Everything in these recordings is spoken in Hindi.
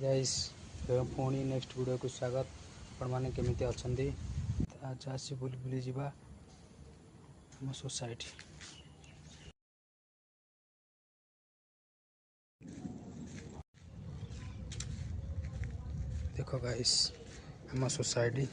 गाइस पुणी नेक्स्ट वीडियो को स्वागत। आपण मैंने केमिति अच्छंदी आज आसी बुली बुली जीवा हम सोसाइटी। देखो गाइस हम सोसाइटी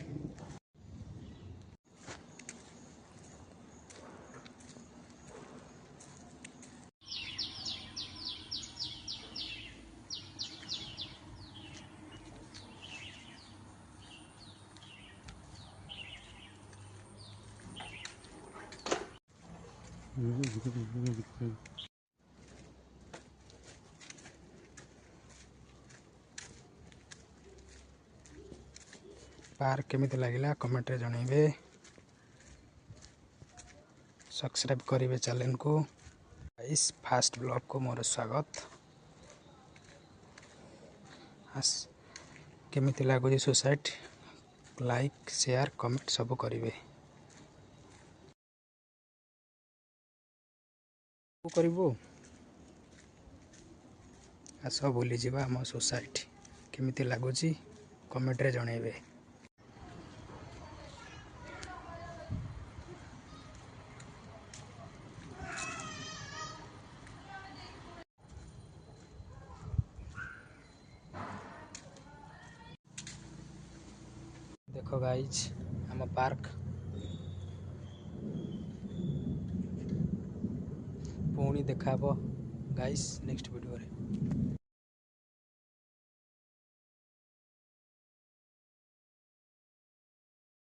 पार्क केमिति लगिला कमेंट रे जणैबे। सब्सक्राइब करेंगे चैनल को। इस फास्ट ब्लॉग को मोर स्वागत। केमिति लागुची सोसाइटी लाइक शेयर कमेंट सब करेंगे आस बुली जीवा आम सोसाइटी केमिति लागुची कमेंट रे जणैबे। देखो गाइज आम पार्क पुणी देखा गाइस नेक्स्ट वीडियो रे।